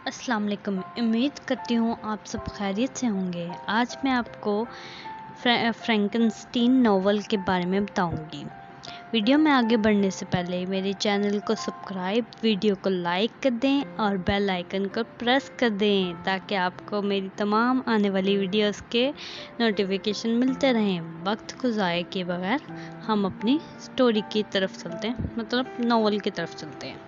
अस्सलाम वालेकुम। उम्मीद करती हूँ आप सब खैरियत से होंगे। आज मैं आपको फ्रैंकेनस्टीन नावल के बारे में बताऊंगी। वीडियो में आगे बढ़ने से पहले मेरे चैनल को सब्सक्राइब, वीडियो को लाइक कर दें और बेल आइकन को प्रेस कर दें ताकि आपको मेरी तमाम आने वाली वीडियोस के नोटिफिकेशन मिलते रहें। वक्त को ज़ाया किए बगैर हम अपनी स्टोरी की तरफ चलते हैं, मतलब नावल की तरफ चलते हैं।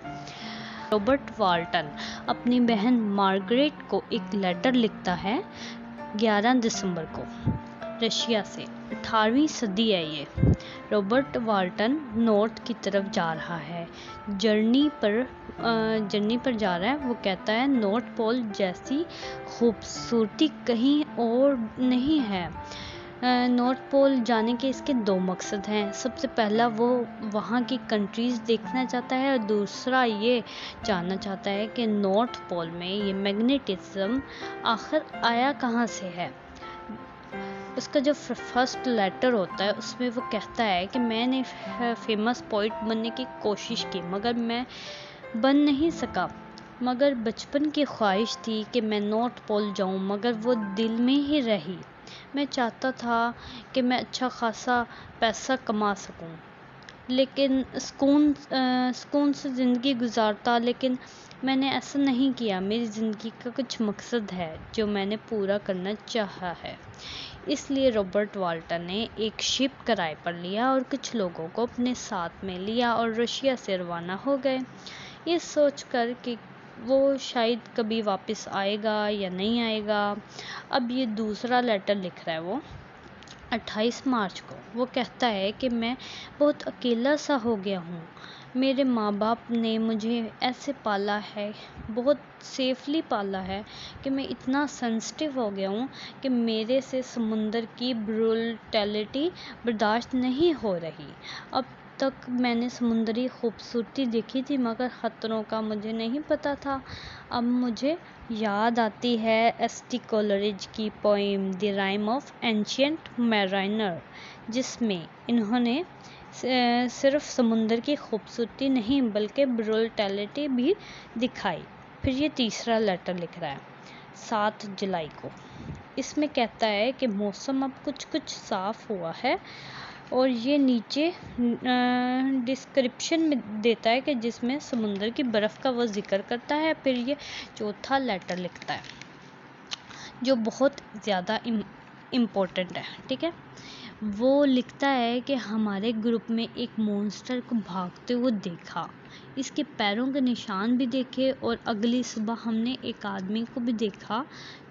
रॉबर्ट वाल्टन अपनी बहन मार्गरेट को एक लेटर लिखता है 11 दिसंबर को रशिया से। 18वीं सदी है ये। रॉबर्ट वाल्टन नॉर्थ की तरफ जा रहा है, जर्नी पर जा रहा है। वो कहता है नॉर्थ पोल जैसी खूबसूरती कहीं और नहीं है। नॉर्थ पोल जाने के इसके दो मकसद हैं। सबसे पहला वो वहाँ की कंट्रीज़ देखना चाहता है और दूसरा ये जानना चाहता है कि नॉर्थ पोल में ये मैग्नेटिज्म आखिर आया कहाँ से है। उसका जो फर्स्ट लेटर होता है उसमें वो कहता है कि मैंने फेमस पोइट बनने की कोशिश की मगर मैं बन नहीं सका। मगर बचपन की ख्वाहिश थी कि मैं नॉर्थ पोल जाऊं, मगर वो दिल में ही रही। मैं चाहता था कि मैं अच्छा खासा पैसा कमा सकूं, लेकिन सुकून से ज़िंदगी गुजारता, लेकिन मैंने ऐसा नहीं किया। मेरी ज़िंदगी का कुछ मकसद है जो मैंने पूरा करना चाहा है। इसलिए रॉबर्ट वाल्टन ने एक शिप किराए पर लिया और कुछ लोगों को अपने साथ में लिया और रशिया से रवाना हो गए, ये सोचकर कि वो शायद कभी वापस आएगा या नहीं आएगा। अब ये दूसरा लेटर लिख रहा है वो 28 मार्च को। वो कहता है कि मैं बहुत अकेला सा हो गया हूँ। मेरे माँ बाप ने मुझे ऐसे पाला है, बहुत सेफली पाला है कि मैं इतना सेंसिटिव हो गया हूँ कि मेरे से समुंदर की ब्रूटैलिटी बर्दाश्त नहीं हो रही। अब तक मैंने समुद्री खूबसूरती देखी थी मगर ख़तरों का मुझे नहीं पता था। अब मुझे याद आती है एस.टी. कोलरिज की poem the rime of ancient mariner, जिसमें इन्होंने सिर्फ समुंदर की खूबसूरती नहीं बल्कि ब्रूटैलिटी भी दिखाई। फिर ये तीसरा लेटर लिख रहा है 7 जुलाई को। इसमें कहता है कि मौसम अब कुछ साफ़ हुआ है और ये नीचे डिस्क्रिप्शन में देता है कि जिसमें समुंदर की बर्फ़ का वो जिक्र करता है। फिर ये चौथा लेटर लिखता है जो बहुत ज़्यादा इम्पोर्टेंट है, ठीक है। वो लिखता है कि हमारे ग्रुप में एक मॉन्स्टर को भागते हुए देखा, इसके पैरों के निशान भी देखे और अगली सुबह हमने एक आदमी को भी देखा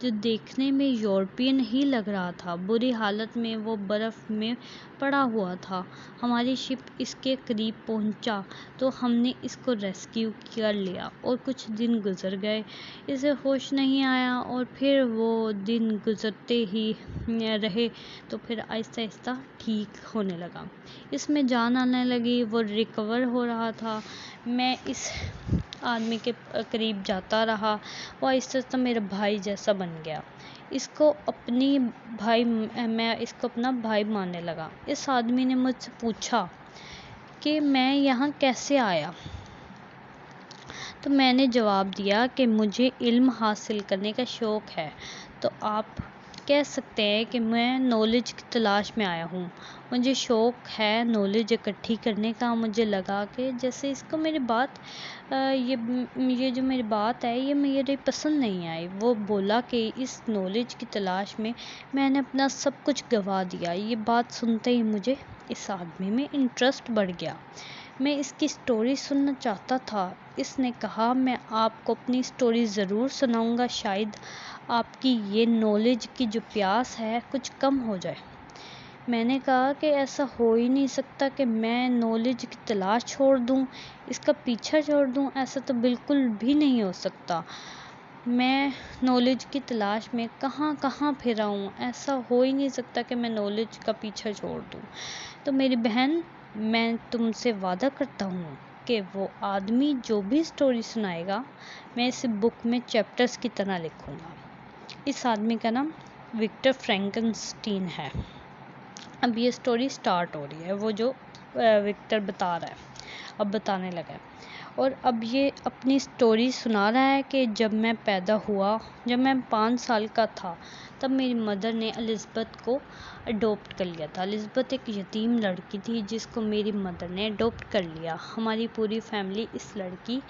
जो देखने में यूरोपियन ही लग रहा था। बुरी हालत में वो बर्फ़ में पड़ा हुआ था। हमारी शिप इसके करीब पहुंचा तो हमने इसको रेस्क्यू कर लिया और कुछ दिन गुजर गए। इसे होश नहीं आया और फिर वो दिन गुजरते ही रहे तो फिर आहिस्ता आहिस्ता ठीक होने लगा। इसमें जान आने लगी, वो रिकवर हो रहा था। मैं इस आदमी के करीब जाता रहा, वो आहिस्ता आहिस्ता मेरा भाई जैसा बन गया। मैं इसको अपना भाई मानने लगा। इस आदमी ने मुझसे पूछा कि मैं यहाँ कैसे आया, तो मैंने जवाब दिया कि मुझे इल्म हासिल करने का शौक़ है। तो आप कह सकते हैं कि मैं नॉलेज की तलाश में आया हूँ। मुझे शौक़ है नॉलेज इकट्ठी करने का। मुझे लगा कि जैसे इसको मेरी बात ये जो मेरी बात है ये मेरे पसंद नहीं आई। वो बोला कि इस नॉलेज की तलाश में मैंने अपना सब कुछ गंवा दिया। ये बात सुनते ही मुझे इस आदमी में इंटरेस्ट बढ़ गया। मैं इसकी स्टोरी सुनना चाहता था। इसने कहा मैं आपको अपनी स्टोरी ज़रूर सुनाऊंगा, शायद आपकी ये नॉलेज की जो प्यास है कुछ कम हो जाए। मैंने कहा कि ऐसा हो ही नहीं सकता कि मैं नॉलेज की तलाश छोड़ दूं, इसका पीछा छोड़ दूं। ऐसा तो बिल्कुल भी नहीं हो सकता। मैं नॉलेज की तलाश में कहाँ कहाँ फिरा हूँ, ऐसा हो ही नहीं सकता कि मैं नॉलेज का पीछा छोड़ दूँ। तो मेरी बहन, मैं तुमसे वादा करता हूँ कि वो आदमी जो भी स्टोरी सुनाएगा मैं इस बुक में चैप्टर्स की तरह लिखूँगा। इस आदमी का नाम विक्टर फ्रैंकेनस्टीन है। अब ये स्टोरी स्टार्ट हो रही है। वो जो विक्टर बता रहा है अब बताने लगा है। और अब ये अपनी स्टोरी सुना रहा है कि जब मैं पैदा हुआ, जब मैं 5 साल का था, तब मेरी मदर ने एलिज़ाबेथ को अडॉप्ट कर लिया था। एलिज़ाबेथ एक यतीम लड़की थी जिसको मेरी मदर ने अडॉप्ट कर लिया। हमारी पूरी फैमिली इस लड़की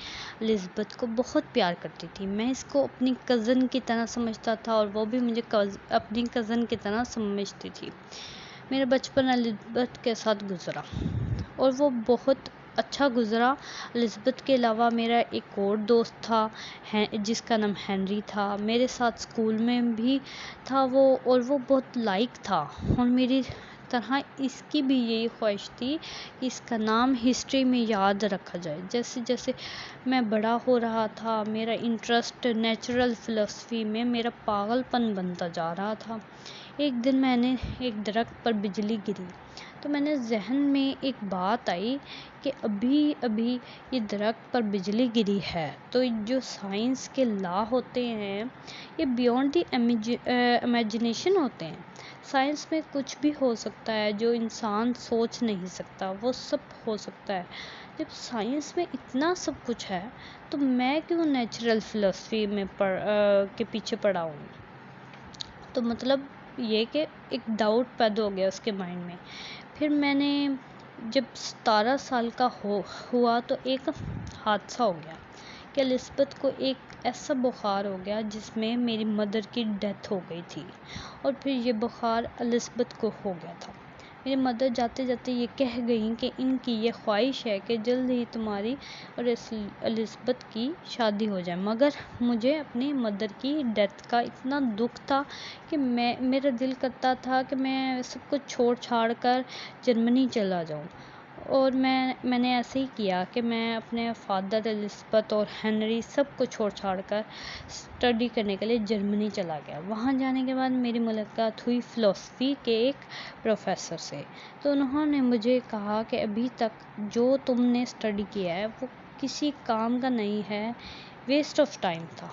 एलिज़ाबेथ को बहुत प्यार करती थी। मैं इसको अपनी कज़न की तरह समझता था और वो भी मुझे अपनी कज़न की तरह समझती थी। मेरा बचपन एलिज़ाबेथ के साथ गुजरा और वो बहुत अच्छा गुजरा। एलिज़ाबेथ के अलावा मेरा एक और दोस्त था जिसका नाम हेनरी था। मेरे साथ स्कूल में भी था वो, और वो बहुत लाइक था और मेरी तरह इसकी भी यही ख्वाहिश थी कि इसका नाम हिस्ट्री में याद रखा जाए। जैसे जैसे मैं बड़ा हो रहा था, मेरा इंटरेस्ट नेचुरल फ़िलासफ़ी में मेरा पागलपन बनता जा रहा था। एक दिन मैंने एक दरख्त पर बिजली गिरी तो मैंने जहन में एक बात आई कि अभी अभी ये दरख्त पर बिजली गिरी है, तो जो साइंस के लॉ होते हैं ये बियॉन्ड द इमेजिनेशन होते हैं। साइंस में कुछ भी हो सकता है, जो इंसान सोच नहीं सकता वो सब हो सकता है। जब साइंस में इतना सब कुछ है तो मैं क्यों नेचुरल फ़िलासफ़ी में के पीछे पड़ा हूँ। तो मतलब ये कि एक डाउट पैदा हो गया उसके माइंड में। फिर मैंने जब 17 साल का हुआ तो एक हादसा हो गया कि एलिज़ाबेथ को एक ऐसा बुखार हो गया जिसमें मेरी मदर की डेथ हो गई थी, और फिर ये बुखार एलिज़ाबेथ को हो गया था। मेरी मदर जाते जाते ये कह गई कि इनकी ये ख्वाहिश है कि जल्द ही तुम्हारी और एलिज़ाबेथ की शादी हो जाए। मगर मुझे अपनी मदर की डेथ का इतना दुख था कि मेरा दिल करता था कि मैं सब कुछ छोड़ छाड़ कर जर्मनी चला जाऊँ। और मैंने ऐसे ही किया कि मैं अपने फादर, एलिज़ाबेथ और हेनरी सब को छोड़ छाड़ कर स्टडी करने के लिए जर्मनी चला गया। वहाँ जाने के बाद मेरी मुलाकात हुई फ़िलासफ़ी के एक प्रोफेसर से। तो उन्होंने मुझे कहा कि अभी तक जो तुमने स्टडी किया है वो किसी काम का नहीं है, वेस्ट ऑफ टाइम था।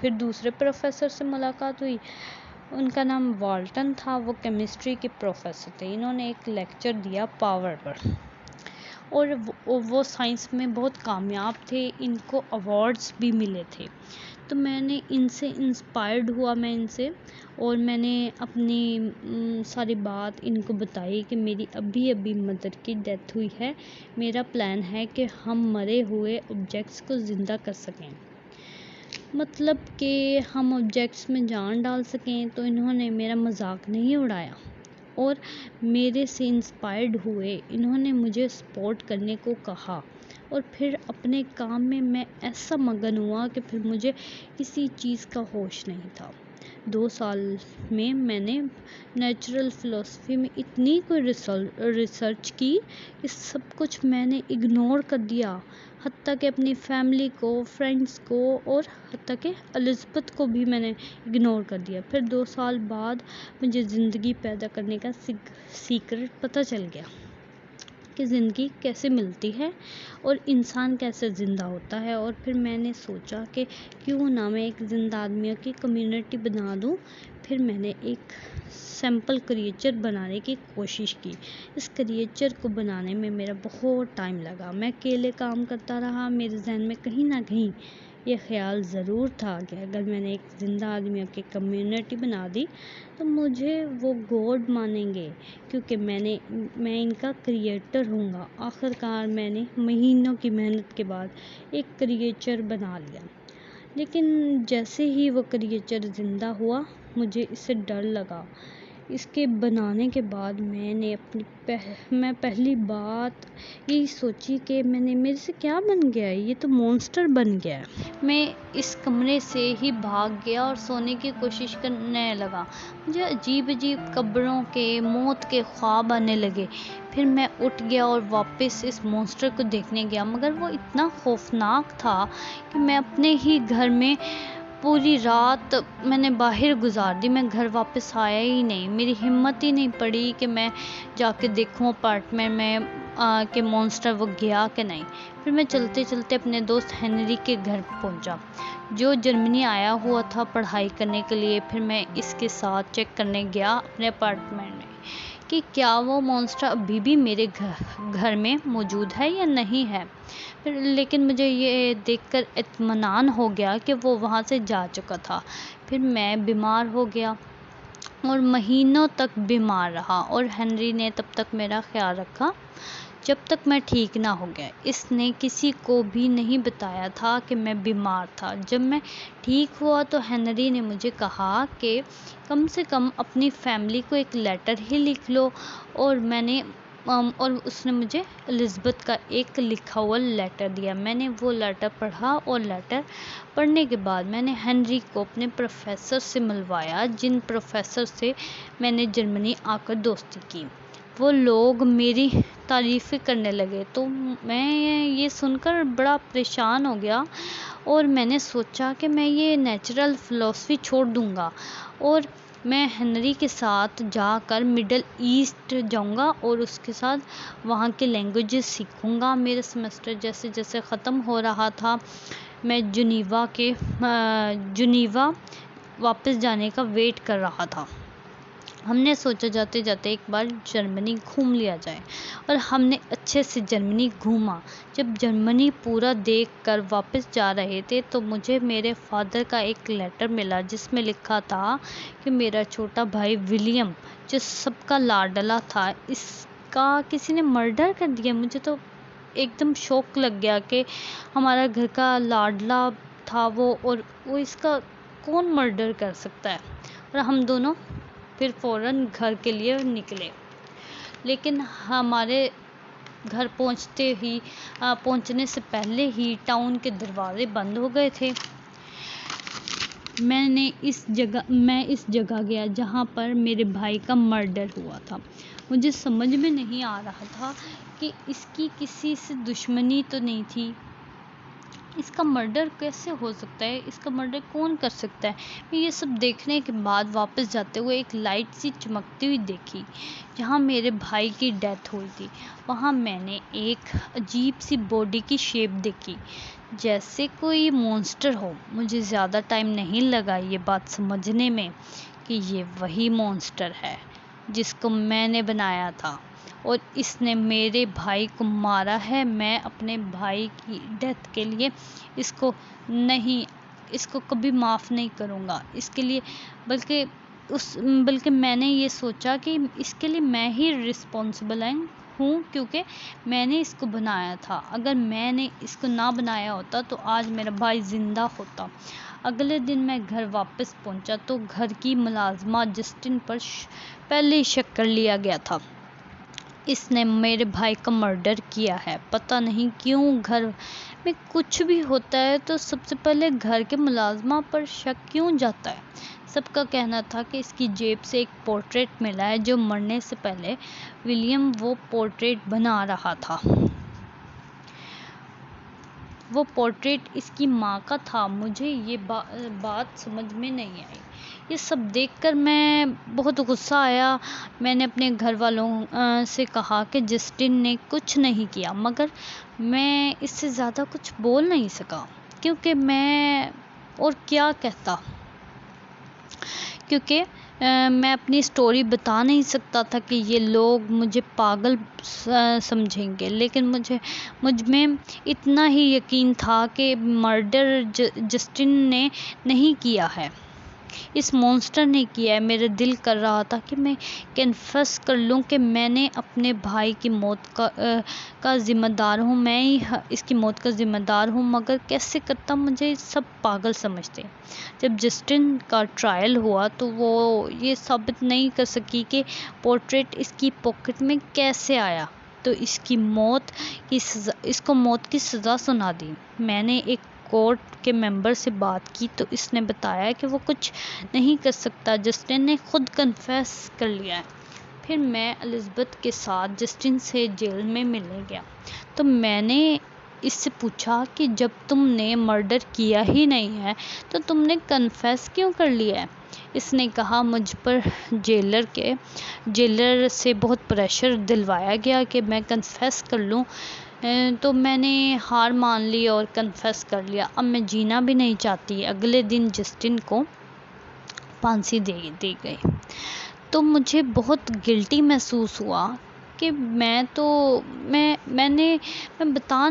फिर दूसरे प्रोफेसर से मुलाकात हुई, उनका नाम वाल्टन था। वो केमिस्ट्री के प्रोफेसर थे। इन्होंने एक लेक्चर दिया पावर पर, और वो साइंस में बहुत कामयाब थे, इनको अवार्ड्स भी मिले थे। तो मैंने इनसे इंस्पायर्ड हुआ, और मैंने अपनी सारी बात इनको बताई कि मेरी अभी अभी मदर की डेथ हुई है। मेरा प्लान है कि हम मरे हुए ऑब्जेक्ट्स को ज़िंदा कर सकें, मतलब कि हम ऑब्जेक्ट्स में जान डाल सकें। तो इन्होंने मेरा मजाक नहीं उड़ाया और मेरे से इंस्पायर्ड हुए। इन्होंने मुझे सपोर्ट करने को कहा और फिर अपने काम में मैं ऐसा मगन हुआ कि फिर मुझे किसी चीज़ का होश नहीं था। 2 साल में मैंने नेचुरल फ़िलासफ़ी में इतनी कोई रिसर्च की कि सब कुछ मैंने इग्नोर कर दिया, हत्ता कि अपनी फैमिली को, फ्रेंड्स को, और हत्ता कि एलिज़ाबेथ को भी मैंने इग्नोर कर दिया। फिर 2 साल बाद मुझे ज़िंदगी पैदा करने का सीक्रेट पता चल गया कि ज़िंदगी कैसे मिलती है और इंसान कैसे ज़िंदा होता है। और फिर मैंने सोचा कि क्यों ना मैं एक ज़िंदा आदमियों की कम्युनिटी बना दूं। फिर मैंने एक सैम्पल क्रिएचर बनाने की कोशिश की। इस क्रिएचर को बनाने में मेरा बहुत टाइम लगा। मैं अकेले काम करता रहा। मेरे जहन में कहीं ना कहीं ये ख्याल ज़रूर था कि अगर मैंने एक ज़िंदा आदमियों की कम्युनिटी बना दी तो मुझे वो गॉड मानेंगे, क्योंकि मैं इनका क्रिएटर हूँगा। आखिरकार मैंने महीनों की मेहनत के बाद एक क्रिएचर बना लिया। लेकिन जैसे ही वो क्रिएचर ज़िंदा हुआ मुझे इससे डर लगा। इसके बनाने के बाद मैं पहली बात यही सोची कि मेरे से क्या बन गया है, ये तो मॉन्स्टर बन गया है। मैं इस कमरे से ही भाग गया और सोने की कोशिश करने लगा। मुझे अजीब अजीब कब्रों के, मौत के ख्वाब आने लगे। फिर मैं उठ गया और वापस इस मॉन्स्टर को देखने गया, मगर वो इतना खौफनाक था कि मैं अपने ही घर में पूरी रात मैंने बाहर गुजार दी। मैं घर वापस आया ही नहीं। मेरी हिम्मत ही नहीं पड़ी कि मैं जाके देखूं अपार्टमेंट में कि मॉन्स्टर वो गया कि नहीं। फिर मैं चलते चलते अपने दोस्त हेनरी के घर पहुंचा, जो जर्मनी आया हुआ था पढ़ाई करने के लिए। फिर मैं इसके साथ चेक करने गया अपने अपार्टमेंट में कि क्या वो मॉन्स्टर अभी भी मेरे घर में मौजूद है या नहीं है। लेकिन मुझे ये देखकर इत्मीनान हो गया कि वो वहाँ से जा चुका था। फिर मैं बीमार हो गया और महीनों तक बीमार रहा और हेनरी ने तब तक मेरा ख्याल रखा जब तक मैं ठीक ना हो गया। इसने किसी को भी नहीं बताया था कि मैं बीमार था। जब मैं ठीक हुआ तो हेनरी ने मुझे कहा कि कम से कम अपनी फैमिली को एक लेटर ही लिख लो, और उसने मुझे एलिज़ाबेथ का एक लिखा हुआ लेटर दिया। मैंने वो लेटर पढ़ा और लेटर पढ़ने के बाद मैंने हेनरी को अपने प्रोफेसर से मिलवाया, जिन प्रोफेसर से मैंने जर्मनी आकर दोस्ती की। वो लोग मेरी तारीफ़ें करने लगे तो मैं ये सुनकर बड़ा परेशान हो गया और मैंने सोचा कि मैं ये नेचुरल फ़िलॉसफ़ी छोड़ दूँगा और मैं हेनरी के साथ जाकर मिडल ईस्ट जाऊँगा और उसके साथ वहाँ के लैंग्वेजेस सीखूँगा। मेरा सेमेस्टर जैसे जैसे ख़त्म हो रहा था, मैं जुनीवा वापस जाने का वेट कर रहा था। हमने सोचा जाते जाते एक बार जर्मनी घूम लिया जाए और हमने अच्छे से जर्मनी घूमा। जब जर्मनी पूरा देख कर वापस जा रहे थे तो मुझे मेरे फादर का एक लेटर मिला जिसमें लिखा था कि मेरा छोटा भाई विलियम, जो सबका लाडला था, इसका किसी ने मर्डर कर दिया। मुझे तो एकदम शौक लग गया कि हमारा घर का लाडला था वो, और वो इसका कौन मर्डर कर सकता है। और हम दोनों फिर फ़ौरन घर के लिए निकले। लेकिन हमारे घर पहुंचने से पहले ही टाउन के दरवाजे बंद हो गए थे। मैं इस जगह गया जहां पर मेरे भाई का मर्डर हुआ था। मुझे समझ में नहीं आ रहा था कि इसकी किसी से दुश्मनी तो नहीं थी। इसका मर्डर कैसे हो सकता है, इसका मर्डर कौन कर सकता है। मैं ये सब देखने के बाद वापस जाते हुए एक लाइट सी चमकती हुई देखी जहाँ मेरे भाई की डेथ हुई थी। वहाँ मैंने एक अजीब सी बॉडी की शेप देखी, जैसे कोई मॉन्स्टर हो। मुझे ज़्यादा टाइम नहीं लगा ये बात समझने में कि ये वही मॉन्स्टर है जिसको मैंने बनाया था और इसने मेरे भाई को मारा है। मैं अपने भाई की डेथ के लिए इसको कभी माफ़ नहीं करूँगा। इसके लिए बल्कि मैंने ये सोचा कि इसके लिए मैं ही रिस्पॉन्सिबल हूँ क्योंकि मैंने इसको बनाया था। अगर मैंने इसको ना बनाया होता तो आज मेरा भाई ज़िंदा होता। अगले दिन मैं घर वापस पहुँचा तो घर की मुलाजमा जस्टिन पर पहले ही शक कर लिया गया था। इसने मेरे भाई का मर्डर किया है। पता नहीं क्यों घर में कुछ भी होता है तो सबसे पहले घर के मुलाजमा पर शक क्यों जाता है। सबका कहना था कि इसकी जेब से एक पोर्ट्रेट मिला है जो मरने से पहले विलियम वो पोर्ट्रेट बना रहा था। वो पोर्ट्रेट इसकी माँ का था। मुझे ये बात समझ में नहीं आई। ये सब देखकर मैं बहुत गुस्सा आया। मैंने अपने घर वालों से कहा कि जस्टिन ने कुछ नहीं किया, मगर मैं इससे ज़्यादा कुछ बोल नहीं सका क्योंकि मैं और क्या कहता, क्योंकि मैं अपनी स्टोरी बता नहीं सकता था कि ये लोग मुझे पागल समझेंगे। लेकिन मुझ में इतना ही यकीन था कि मर्डर जस्टिन ने नहीं किया है, इस मॉन्स्टर ने किया है। मेरा दिल कर रहा था कि मैं कन्फेस कर लूं कि मैंने अपने भाई की मौत का ज़िम्मेदार हूं, मैं ही इसकी मौत का ज़िम्मेदार हूं, मगर कैसे करता। मुझे सब पागल समझते। जब जस्टिन का ट्रायल हुआ तो वो ये साबित नहीं कर सकी कि पोर्ट्रेट इसकी पॉकेट में कैसे आया, तो इसको मौत की सज़ा सुना दी। मैंने एक कोर्ट के मेंबर से बात की तो इसने बताया कि वो कुछ नहीं कर सकता, जस्टिन ने खुद कन्फेस कर लिया है। फिर मैं एलिज़ाबेथ के साथ जस्टिन से जेल में मिलने गया तो मैंने इससे पूछा कि जब तुमने मर्डर किया ही नहीं है तो तुमने कन्फेस क्यों कर लिया है। इसने कहा मुझ पर जेलर से बहुत प्रेशर दिलवाया गया कि मैं कन्फेस कर लूँ, तो मैंने हार मान ली और कन्फेस कर लिया। अब मैं जीना भी नहीं चाहती। अगले दिन जस्टिन को फांसी दे दी गई। तो मुझे बहुत गिल्टी महसूस हुआ कि मैं बता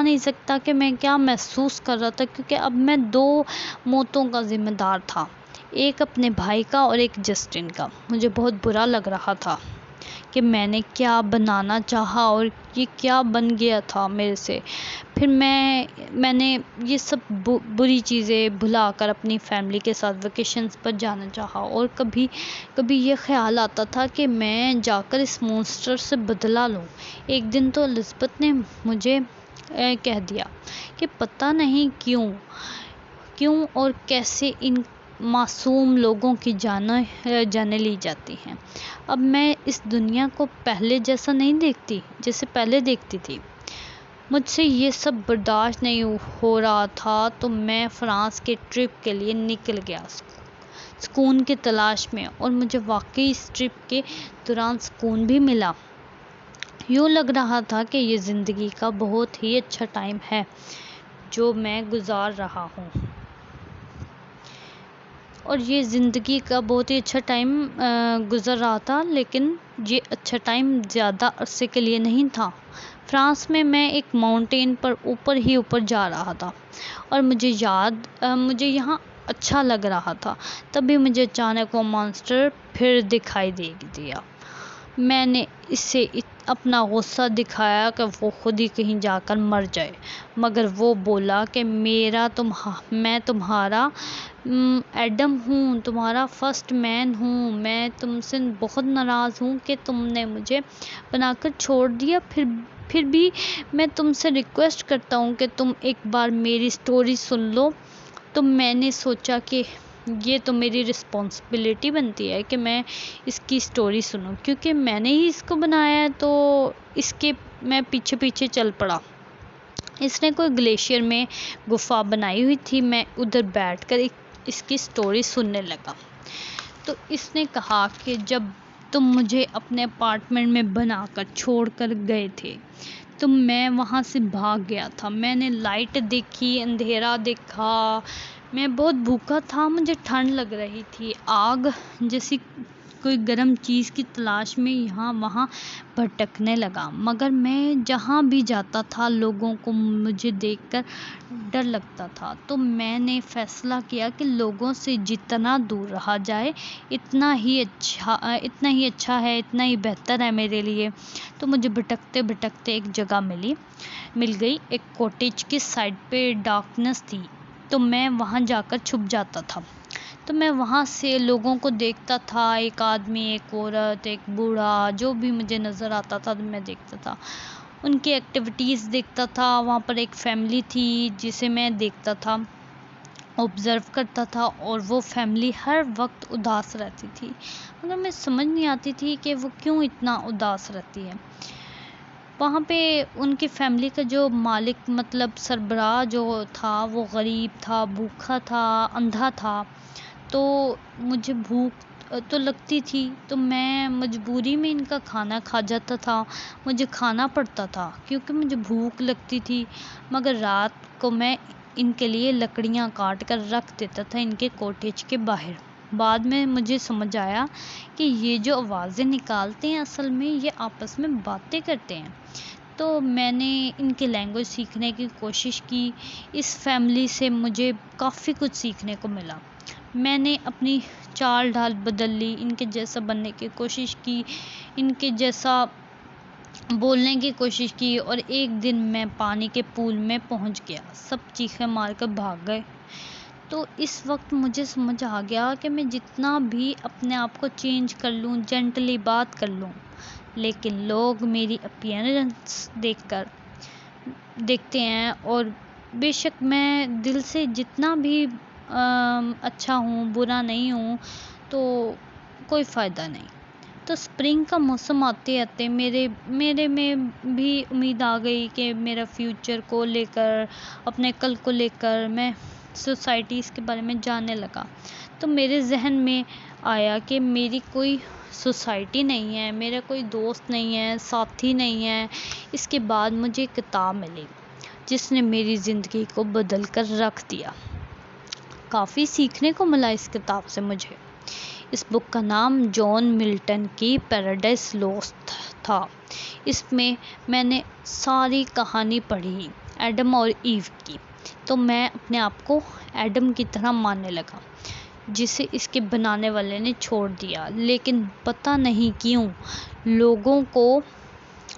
नहीं सकता कि मैं क्या महसूस कर रहा था, क्योंकि अब मैं 2 मौतों का ज़िम्मेदार था, एक अपने भाई का और एक जस्टिन का। मुझे बहुत बुरा लग रहा था कि मैंने क्या बनाना चाहा और ये क्या बन गया था मेरे से। फिर मैंने ये सब बुरी चीज़ें भुलाकर अपनी फैमिली के साथ वेकेशंस पर जाना चाहा, और कभी कभी ये ख्याल आता था कि मैं जाकर इस मॉन्स्टर से बदला लूँ। एक दिन तो एलिज़ाबेथ ने मुझे कह दिया कि पता नहीं क्यों और कैसे इन मासूम लोगों की जानें ली जाती हैं। अब मैं इस दुनिया को पहले जैसा नहीं देखती जैसे पहले देखती थी। मुझसे ये सब बर्दाश्त नहीं हो रहा था, तो मैं फ्रांस के ट्रिप के लिए निकल गया सुकून की तलाश में, और मुझे वाकई इस ट्रिप के दौरान सुकून भी मिला। यूँ लग रहा था कि ये ज़िंदगी का बहुत ही अच्छा टाइम है जो मैं गुजार रहा हूँ, और ये ज़िंदगी का बहुत ही अच्छा टाइम गुज़र रहा था, लेकिन ये अच्छा टाइम ज़्यादा अरसे के लिए नहीं था। फ्रांस में मैं एक माउंटेन पर ऊपर जा रहा था, और मुझे यहाँ अच्छा लग रहा था। तभी मुझे अचानक वो मॉन्स्टर फिर दिखाई दे दिया। मैंने इससे अपना गुस्सा दिखाया कि वो खुद ही कहीं जाकर मर जाए, मगर वो बोला कि मैं तुम्हारा एडम हूँ, तुम्हारा फर्स्ट मैन हूँ। मैं तुमसे बहुत नाराज़ हूँ कि तुमने मुझे बनाकर छोड़ दिया। फिर भी मैं तुमसे रिक्वेस्ट करता हूँ कि तुम एक बार मेरी स्टोरी सुन लो। तो मैंने सोचा कि ये तो मेरी रिस्पॉन्सिबिलिटी बनती है कि मैं इसकी स्टोरी सुनूं, क्योंकि मैंने ही इसको बनाया है, तो इसके मैं पीछे चल पड़ा। इसने कोई ग्लेशियर में गुफा बनाई हुई थी। मैं उधर बैठकर इसकी स्टोरी सुनने लगा। तो इसने कहा कि जब तुम मुझे अपने अपार्टमेंट में बनाकर छोड़कर गए थे, तो मैं वहाँ से भाग गया था। मैंने लाइट देखी, अंधेरा देखा। मैं बहुत भूखा था, मुझे ठंड लग रही थी। आग जैसी कोई गर्म चीज़ की तलाश में यहाँ वहाँ भटकने लगा, मगर मैं जहाँ भी जाता था लोगों को मुझे देखकर डर लगता था। तो मैंने फैसला किया कि लोगों से जितना दूर रहा जाए इतना ही अच्छा है, इतना ही बेहतर है मेरे लिए। तो मुझे भटकते एक जगह मिल गई। एक कॉटेज की साइड पे डार्कनेस थी, तो मैं वहाँ जाकर छुप जाता था। तो मैं वहाँ से लोगों को देखता था, एक आदमी, एक औरत, एक बूढ़ा, जो भी मुझे नज़र आता था मैं देखता था, उनकी एक्टिविटीज़ देखता था। वहाँ पर एक फैमिली थी जिसे मैं देखता था, ऑब्ज़र्व करता था, और वो फैमिली हर वक्त उदास रहती थी, मगर मैं समझ नहीं आती थी कि वो क्यों इतना उदास रहती है। वहाँ पे उनकी फैमिली का जो मालिक मतलब सरबराह जो था वो गरीब था, भूखा था, अंधा था। तो मुझे भूख तो लगती थी, तो मैं मजबूरी में इनका खाना खा जाता था। मुझे खाना पड़ता था क्योंकि मुझे भूख लगती थी, मगर रात को मैं इनके लिए लकड़ियाँ काट कर रख देता था इनके कॉटेज के बाहर। बाद में मुझे समझ आया कि ये जो आवाज़ें निकालते हैं असल में ये आपस में बातें करते हैं। तो मैंने इनकी लैंग्वेज सीखने की कोशिश की। इस फैमिली से मुझे काफ़ी कुछ सीखने को मिला। मैंने अपनी चाल ढाल बदल ली, इनके जैसा बनने की कोशिश की, इनके जैसा बोलने की कोशिश की, और एक दिन मैं पानी के पूल में पहुंच गया। सब चीखें मारकर भाग गए। तो इस वक्त मुझे समझ आ गया कि मैं जितना भी अपने आप को चेंज कर लूँ, जेंटली बात कर लूँ, लेकिन लोग मेरी अपीयरेंस देखते हैं, और बेशक मैं दिल से जितना भी अच्छा हूँ, बुरा नहीं हूँ, तो कोई फ़ायदा नहीं। तो स्प्रिंग का मौसम आते आते मेरे में भी उम्मीद आ गई कि मेरा फ्यूचर को लेकर, अपने कल को लेकर मैं सोसाइटीज़ के बारे में जानने लगा। तो मेरे जहन में आया कि मेरी कोई सोसाइटी नहीं है, मेरा कोई दोस्त नहीं है, साथी नहीं है। इसके बाद मुझे एक किताब मिली जिसने मेरी ज़िंदगी को बदल कर रख दिया। काफ़ी सीखने को मिला इस किताब से मुझे। इस बुक का नाम जॉन मिल्टन की पैराडाइज लॉस्ट था। इसमें मैंने सारी कहानी पढ़ी एडम और ईव की, तो मैं अपने आप को एडम की तरह मानने लगा, जिसे इसके बनाने वाले ने छोड़ दिया। लेकिन पता नहीं क्यों लोगों को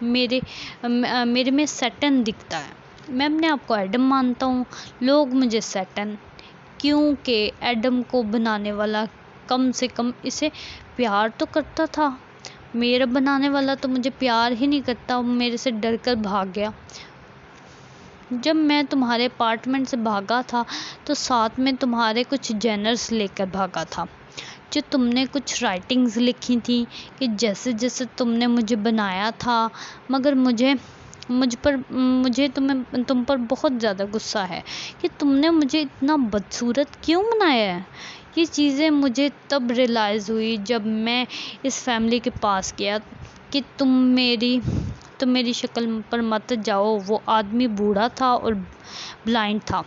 मेरे में सैटर्न दिखता है। मैं अपने आप को एडम मानता हूँ, लोग मुझे सैटर्न, क्योंकि एडम को बनाने वाला कम से कम इसे प्यार तो करता था। मेरा बनाने वाला तो मुझे प्यार ही नहीं करता, मेरे से डर कर भाग गया। जब मैं तुम्हारे अपार्टमेंट से भागा था तो साथ में तुम्हारे कुछ जैनर्स लेकर भागा था, जो तुमने कुछ राइटिंग्स लिखी थी कि जैसे जैसे तुमने मुझे बनाया था, मगर मुझे तुम पर बहुत ज़्यादा गुस्सा है कि तुमने मुझे इतना बदसूरत क्यों बनाया है। ये चीज़ें मुझे तब रियलाइज़ हुई जब मैं इस फैमिली के पास गया कि तुम मेरी शक्ल पर मत जाओ। वो आदमी बूढ़ा था और ब्लाइंड था,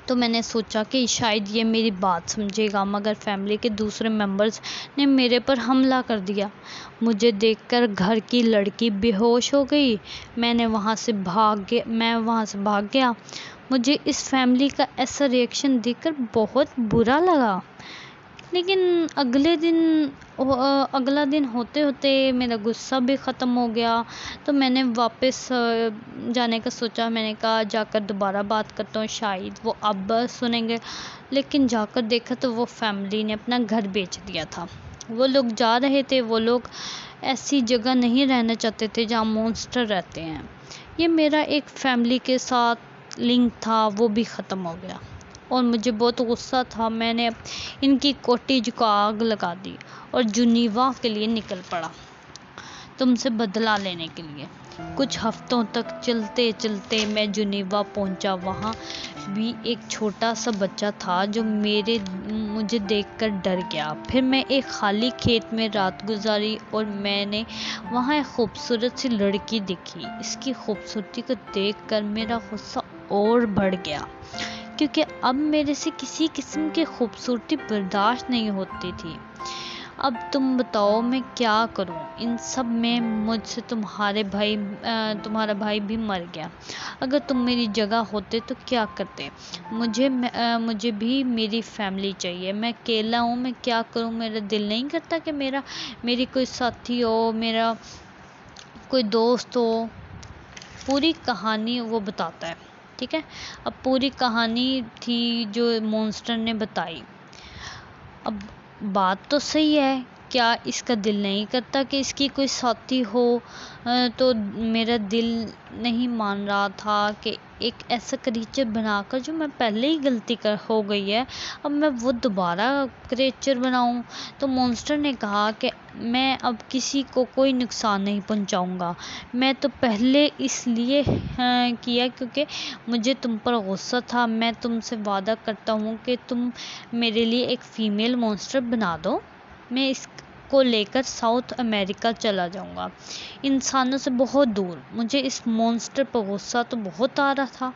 तो मैंने सोचा कि शायद ये मेरी बात समझेगा, मगर फैमिली के दूसरे मेंबर्स ने मेरे पर हमला कर दिया। मुझे देखकर घर की लड़की बेहोश हो गई। मैं वहाँ से भाग गया। मुझे इस फैमिली का ऐसा रिएक्शन देखकर बहुत बुरा लगा। लेकिन अगला दिन होते होते मेरा गुस्सा भी ख़त्म हो गया, तो मैंने वापस जाने का सोचा। मैंने कहा जाकर दोबारा बात करता हूँ, शायद वो अब सुनेंगे। लेकिन जाकर देखा तो वो फैमिली ने अपना घर बेच दिया था। वो लोग जा रहे थे। वो लोग ऐसी जगह नहीं रहना चाहते थे जहाँ मॉन्स्टर रहते हैं। ये मेरा एक फैमिली के साथ लिंक था, वो भी ख़त्म हो गया और मुझे बहुत गुस्सा था। मैंने इनकी कॉटेज को आग लगा दी और जुनीवा के लिए निकल पड़ा, तुमसे बदला लेने के लिए। कुछ हफ्तों तक चलते चलते मैं जुनीवा पहुंचा। वहाँ भी एक छोटा सा बच्चा था जो मुझे देखकर डर गया। फिर मैं एक खाली खेत में रात गुजारी और मैंने वहाँ एक खूबसूरत सी लड़की देखी। इसकी खूबसूरती को देखकर मेरा गुस्सा और बढ़ गया, क्योंकि अब मेरे से किसी किस्म की खूबसूरती बर्दाश्त नहीं होती थी। अब तुम बताओ मैं क्या करूं? इन सब में मुझसे तुम्हारा भाई भी मर गया। अगर तुम मेरी जगह होते तो क्या करते? मुझे भी मेरी फैमिली चाहिए। मैं अकेला हूँ, मैं क्या करूँ? मेरा दिल नहीं करता कि मेरी कोई साथी हो, मेरा कोई दोस्त हो। पूरी कहानी वो बताता है, ठीक है। अब पूरी कहानी थी जो मॉन्स्टर ने बताई। अब बात तो सही है, क्या इसका दिल नहीं करता कि इसकी कोई साथी हो? तो मेरा दिल नहीं मान रहा था कि एक ऐसा क्रीचर बनाकर, जो मैं पहले ही गलती हो गई है, अब मैं वो दोबारा क्रीचर बनाऊं। तो मॉन्स्टर ने कहा कि मैं अब किसी को कोई नुकसान नहीं पहुंचाऊंगा। मैं तो पहले इसलिए किया क्योंकि मुझे तुम पर गुस्सा था। मैं तुमसे वादा करता हूँ कि तुम मेरे लिए एक फ़ीमेल मॉन्स्टर बना दो। मैं इसको लेकर साउथ अमेरिका चला जाऊंगा, इंसानों से बहुत दूर। मुझे इस मॉन्स्टर पर गुस्सा तो बहुत आ रहा था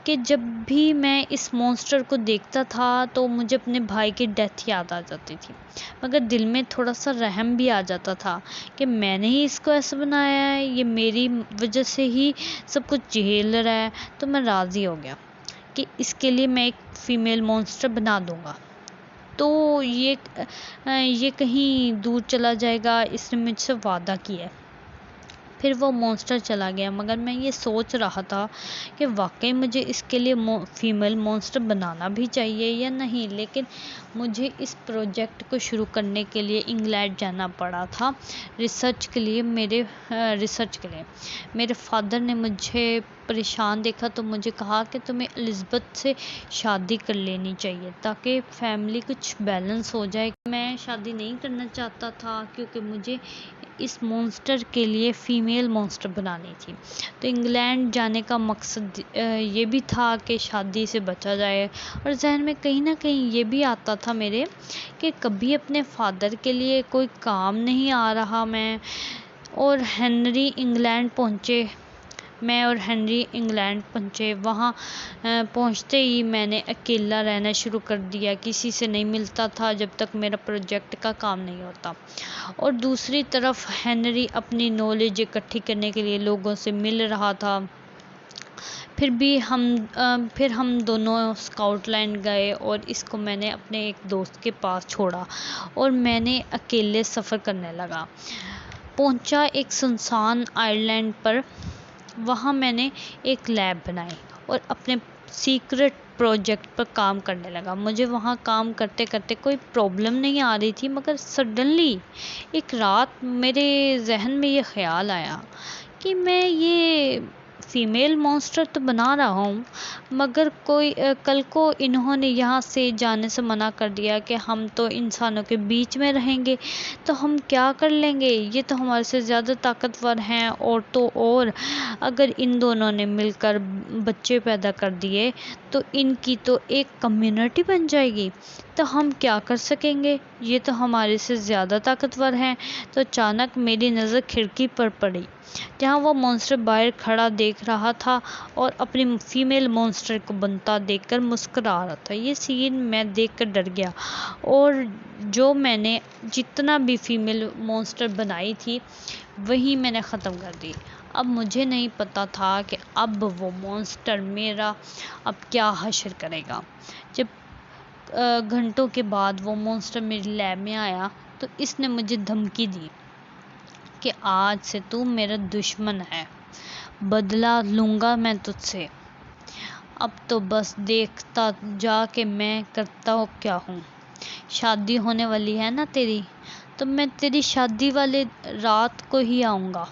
कि जब भी मैं इस मॉन्स्टर को देखता था तो मुझे अपने भाई की डेथ याद आ जाती थी, मगर दिल में थोड़ा सा रहम भी आ जाता था कि मैंने ही इसको ऐसा बनाया है, ये मेरी वजह से ही सब कुछ झेल रहा है। तो मैं राज़ी हो गया कि इसके लिए मैं एक फ़ीमेल मॉन्स्टर बना दूंगा, तो ये कहीं दूर चला जाएगा, इसने मुझसे वादा किया है। फिर वो मॉन्स्टर चला गया, मगर मैं ये सोच रहा था कि वाकई मुझे इसके लिए फ़ीमेल मॉन्स्टर बनाना भी चाहिए या नहीं। लेकिन मुझे इस प्रोजेक्ट को शुरू करने के लिए इंग्लैंड जाना पड़ा था रिसर्च के लिए। मेरे फादर ने मुझे परेशान देखा तो मुझे कहा कि तुम्हें एलिज़ाबेथ से शादी कर लेनी चाहिए ताकि फैमिली कुछ बैलेंस हो जाए। मैं शादी नहीं करना चाहता था क्योंकि मुझे इस मॉन्स्टर के लिए फ़ीमेल मॉन्स्टर बनानी थी। तो इंग्लैंड जाने का मकसद ये भी था कि शादी से बचा जाए, और जहन में कहीं ना कहीं ये भी आता था मेरे कि कभी अपने फादर के लिए कोई काम नहीं आ रहा मैं। और हेनरी इंग्लैंड पहुँचे। मैं और हेनरी इंग्लैंड पहुँचे। वहाँ पहुँचते ही मैंने अकेला रहना शुरू कर दिया। किसी से नहीं मिलता था जब तक मेरा प्रोजेक्ट का काम नहीं होता। और दूसरी तरफ हेनरी अपनी नॉलेज इकट्ठी करने के लिए लोगों से मिल रहा था। फिर हम दोनों स्काउटलैंड गए और इसको मैंने अपने एक दोस्त के पास छोड़ा और मैंने अकेले सफ़र करने लगा। पहुंचा एक सुनसान आइलैंड पर। वहां मैंने एक लैब बनाई और अपने सीक्रेट प्रोजेक्ट पर काम करने लगा। मुझे वहां काम करते करते कोई प्रॉब्लम नहीं आ रही थी, मगर सडनली एक रात मेरे जहन में ये ख्याल आया कि मैं ये फीमेल मॉन्स्टर तो बना रहा हूँ, मगर कल को इन्होंने यहाँ से जाने से मना कर दिया कि हम तो इंसानों के बीच में रहेंगे, तो हम क्या कर लेंगे? ये तो हमारे से ज़्यादा ताकतवर हैं। और तो और अगर इन दोनों ने मिलकर बच्चे पैदा कर दिए तो इनकी तो एक कम्युनिटी बन जाएगी, तो हम क्या कर सकेंगे? ये तो हमारे से ज़्यादा ताकतवर हैं। तो अचानक मेरी नज़र खिड़की पर पड़ी जहाँ वो मॉन्स्टर बाहर खड़ा देख रहा था और अपनी फीमेल मॉन्स्टर को बनता देखकर मुस्कुरा रहा था। ये सीन मैं देखकर डर गया और जो मैंने जितना भी फीमेल मॉन्स्टर बनाई थी वही मैंने ख़त्म कर दी। अब मुझे नहीं पता था कि अब वो मॉन्स्टर मेरा अब क्या हश्र करेगा। जब घंटों के बाद वो मॉन्स्टर मेरी लैब में आया तो इसने मुझे धमकी दी कि आज से तू मेरा दुश्मन है, बदला लूँगा मैं तुझसे। अब तो बस देखता जा कि मैं करता हूँ क्या हूँ। शादी होने वाली है ना तेरी, तो मैं तेरी शादी वाले रात को ही आऊँगा।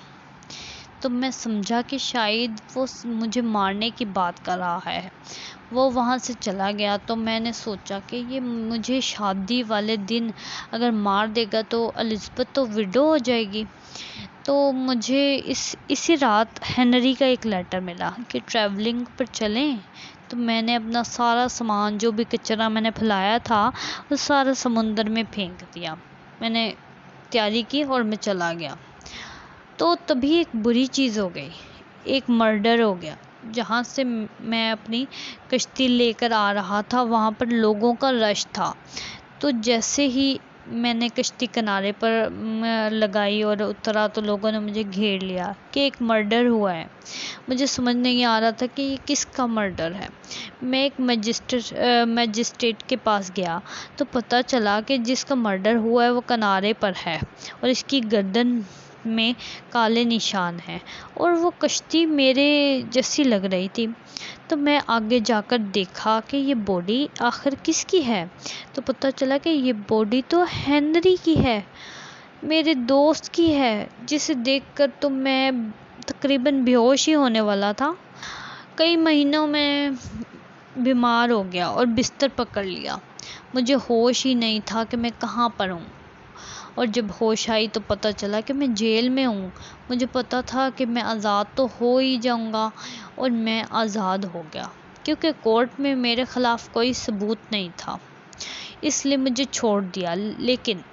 तो मैं समझा कि शायद वो मुझे मारने की बात कर रहा है। वो वहाँ से चला गया तो मैंने सोचा कि ये मुझे शादी वाले दिन अगर मार देगा तो एलिज़ाबेथ तो विडो हो जाएगी। तो मुझे इसी रात हेनरी का एक लेटर मिला कि ट्रैवलिंग पर चलें। तो मैंने अपना सारा सामान, जो भी कचरा मैंने फैलाया था, वो सारा समुंदर में फेंक दिया। मैंने तैयारी की और मैं चला गया। तो तभी एक बुरी चीज़ हो गई, एक मर्डर हो गया। जहाँ से मैं अपनी कश्ती लेकर आ रहा था वहाँ पर लोगों का रश था। तो जैसे ही मैंने कश्ती किनारे पर लगाई और उतरा तो लोगों ने मुझे घेर लिया कि एक मर्डर हुआ है। मुझे समझ नहीं आ रहा था कि ये किसका मर्डर है। मैं एक मजिस्ट्रेट के पास गया तो पता चला कि जिसका मर्डर हुआ है वो किनारे पर है और इसकी गर्दन में काले निशान हैं और वो कश्ती मेरे जैसी लग रही थी। तो मैं आगे जाकर देखा कि ये बॉडी आखिर किसकी है। तो पता चला कि ये बॉडी तो हेनरी की है, मेरे दोस्त की है, जिसे देखकर तो मैं तकरीबन बेहोश ही होने वाला था। कई महीनों में बीमार हो गया और बिस्तर पकड़ लिया। मुझे होश ही नहीं था कि मैं कहाँ पर हूँ। और जब होश आई तो पता चला कि मैं जेल में हूँ। मुझे पता था कि मैं आज़ाद तो हो ही जाऊँगा और मैं आज़ाद हो गया क्योंकि कोर्ट में मेरे ख़िलाफ़ कोई सबूत नहीं था, इसलिए मुझे छोड़ दिया। लेकिन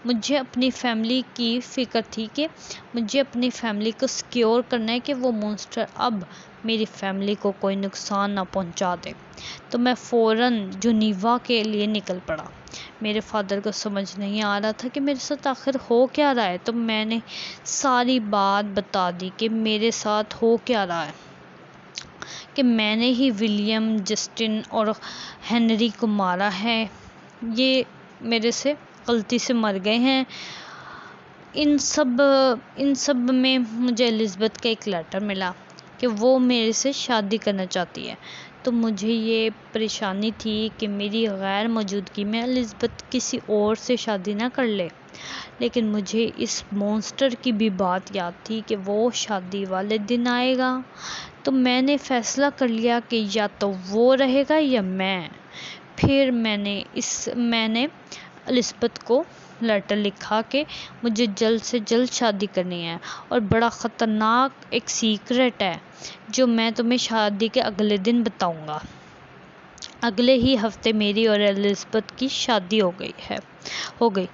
मुझे अपनी फैमिली की फ़िक्र थी कि मुझे अपनी फैमिली को सिक्योर करना है कि वो मॉन्स्टर अब मेरी फैमिली को कोई नुकसान ना पहुंचा दे। तो मैं फ़ौरन जुनीवा के लिए निकल पड़ा। मेरे फादर को समझ नहीं आ रहा था कि मेरे साथ आखिर हो क्या रहा है। तो मैंने सारी बात बता दी कि मेरे साथ हो क्या रहा है, कि मैंने ही विलियम, जस्टिन और हेनरी को मारा है। ये मेरे से गलती से मर गए हैं। इन सब में मुझे एलिज़ाबेथ का एक लेटर मिला कि वो मेरे से शादी करना चाहती है। तो मुझे ये परेशानी थी कि मेरी गैर मौजूदगी में एलिज़ाबेथ किसी और से शादी ना कर ले। लेकिन मुझे इस मॉन्स्टर की भी बात याद थी कि वो शादी वाले दिन आएगा। तो मैंने फ़ैसला कर लिया कि या तो वो रहेगा या मैं। फिर मैंने एलिज़ाबेथ को लेटर लिखा कि मुझे जल्द से जल्द शादी करनी है और बड़ा ख़तरनाक एक सीक्रेट है जो मैं तुम्हें शादी के अगले दिन बताऊंगा। अगले ही हफ्ते मेरी और एलिज़ाबेथ की शादी हो गई।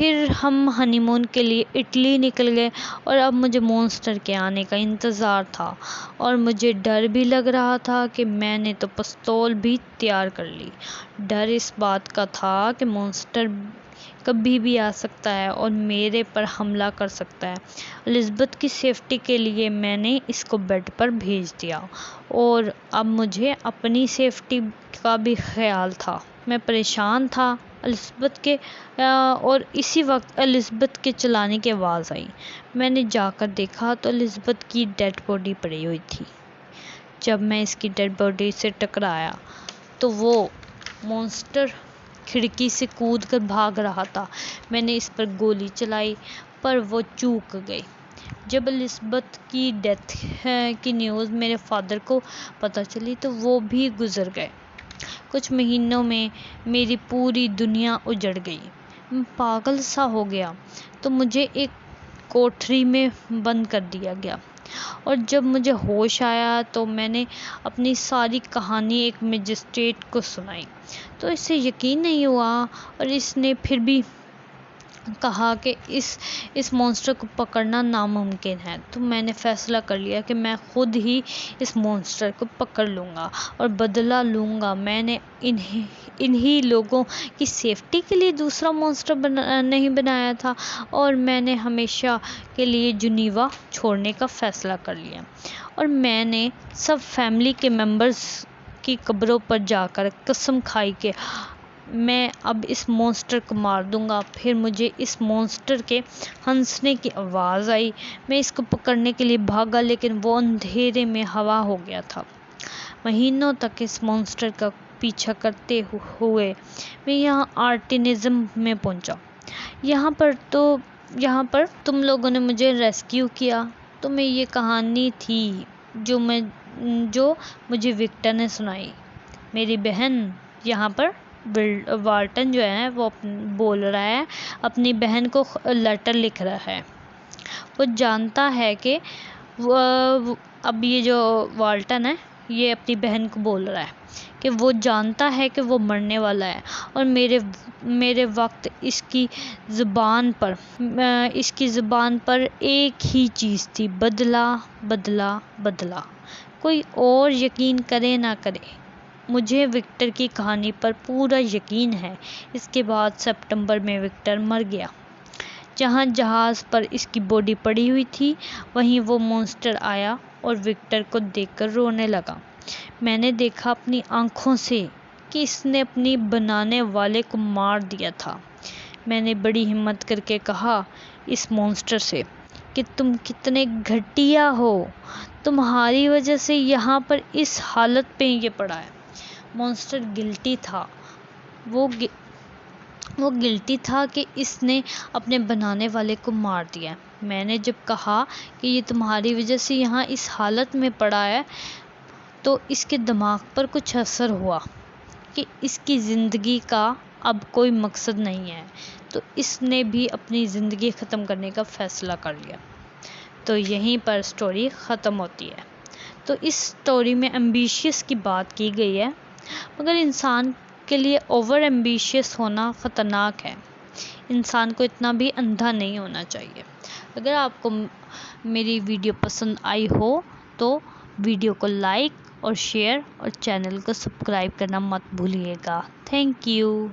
फिर हम हनीमून के लिए इटली निकल गए और अब मुझे मॉन्स्टर के आने का इंतज़ार था और मुझे डर भी लग रहा था कि मैंने तो पिस्तौल भी तैयार कर ली। डर इस बात का था कि मॉन्स्टर कभी भी आ सकता है और मेरे पर हमला कर सकता है। एलिज़ाबेथ की सेफ्टी के लिए मैंने इसको बेड पर भेज दिया और अब मुझे अपनी सेफ्टी का भी ख्याल था। मैं परेशान था एलिज़ाबेथ के और इसी वक्त एलिज़ाबेथ के चिल्लाने की आवाज़ आई। मैंने जाकर देखा तो एलिज़ाबेथ की डेड बॉडी पड़ी हुई थी। जब मैं इसकी डेड बॉडी से टकराया तो वो मॉन्स्टर खिड़की से कूद कर भाग रहा था। मैंने इस पर गोली चलाई पर वो चूक गई। जब एलिज़ाबेथ की डेथ की न्यूज़ मेरे फादर को पता चली तो वो भी गुजर गए। कुछ महीनों में मेरी पूरी दुनिया उजड़ गई। मैं पागल सा हो गया तो मुझे एक कोठरी में बंद कर दिया गया और जब मुझे होश आया तो मैंने अपनी सारी कहानी एक मजिस्ट्रेट को सुनाई तो इसे यकीन नहीं हुआ और इसने फिर भी कहा कि इस मॉन्स्टर को पकड़ना नामुमकिन है। तो मैंने फ़ैसला कर लिया कि मैं खुद ही इस मॉन्स्टर को पकड़ लूँगा और बदला लूँगा। मैंने इन्हीं लोगों की सेफ्टी के लिए दूसरा मॉन्स्टर नहीं बनाया था और मैंने हमेशा के लिए जुनीवा छोड़ने का फ़ैसला कर लिया और मैंने सब फैमिली के मेंबर्स की कब्रों पर जाकर कसम खाई कि मैं अब इस मॉन्स्टर को मार दूंगा। फिर मुझे इस मॉन्स्टर के हंसने की आवाज़ आई। मैं इसको पकड़ने के लिए भागा लेकिन वो अंधेरे में हवा हो गया था। महीनों तक इस मॉन्स्टर का पीछा करते हुए मैं यहाँ आर्टिनिज्म में पहुँचा। यहाँ पर तुम लोगों ने मुझे रेस्क्यू किया। तो मैं ये कहानी थी जो मुझे विक्टर ने सुनाई। मेरी बहन यहाँ पर वाल्टन जो है वो बोल रहा है, अपनी बहन को लेटर लिख रहा है। वो जानता है कि अब ये जो वाल्टन है ये अपनी बहन को बोल रहा है कि वो जानता है कि वो मरने वाला है और मेरे वक्त इसकी ज़ुबान पर एक ही चीज़ थी, बदला बदला बदला। कोई और यकीन करे ना करे, मुझे विक्टर की कहानी पर पूरा यकीन है। इसके बाद सितंबर में विक्टर मर गया। जहाँ जहाज़ पर इसकी बॉडी पड़ी हुई थी वहीं वो मॉन्स्टर आया और विक्टर को देखकर रोने लगा। मैंने देखा अपनी आँखों से कि इसने अपनी बनाने वाले को मार दिया था। मैंने बड़ी हिम्मत करके कहा इस मॉन्स्टर से कि तुम कितने घटिया हो, तुम्हारी वजह से यहाँ पर इस हालत पे ये पड़ा है। मॉन्स्टर गिल्टी था। वो गिल्टी था कि इसने अपने बनाने वाले को मार दिया। मैंने जब कहा कि ये तुम्हारी वजह से यहाँ इस हालत में पड़ा है तो इसके दिमाग पर कुछ असर हुआ कि इसकी ज़िंदगी का अब कोई मकसद नहीं है, तो इसने भी अपनी ज़िंदगी ख़त्म करने का फ़ैसला कर लिया। तो यहीं पर स्टोरी ख़त्म होती है। तो इस स्टोरी में एम्बिशियस की बात की गई है, मगर इंसान के लिए ओवर एम्बिशियस होना ख़तरनाक है। इंसान को इतना भी अंधा नहीं होना चाहिए। अगर आपको मेरी वीडियो पसंद आई हो तो वीडियो को लाइक और शेयर और चैनल को सब्सक्राइब करना मत भूलिएगा। Thank you.